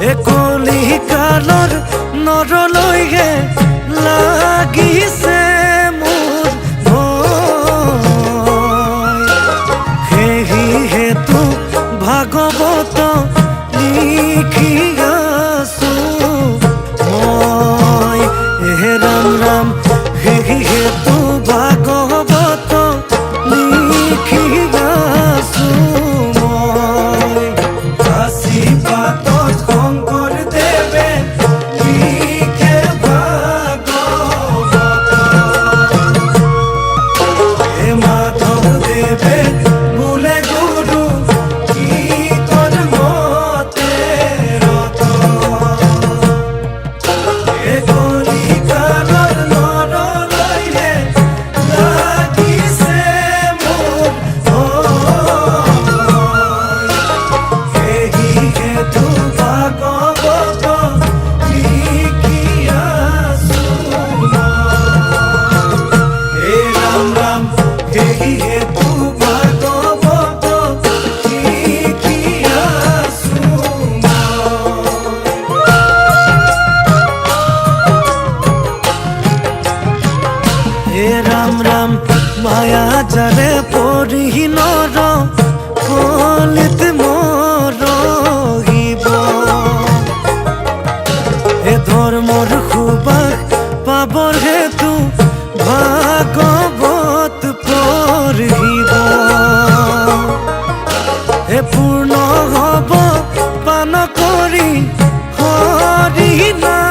এ কলি কালৰ নৰলৈহে লাগিছে মোৰ ভয়। সেহি হেতু ভাগৱত লিখি আছো মই। হে ৰাম ৰাম সেহি হেতু ভাগৱত লিখি আছো মই। কাশী পাতত শংকৰদেৱে লিখে ভাগৱত। হে মাধৱদেৱে বোলে গুৰু গীতৰ মতে ৰত। হে কলিকালৰ নৰলৈহে লাগিছে মোৰ ভয়। সেহি হেতু ভাগৱত লিখি আছো মই। হে ৰাম ৰাম সেহি হেতু ভাগৱত লিখি আছো মই। হে ৰাম ৰাম মায়া জালে পৰি নৰ কলিত মৰহিব। হে ধৰ্মৰ সুবাস পাবৰ হেতু ভাগৱত পঢ়িব। হে পূৰ্ণ হব পান কৰি হৰি নাম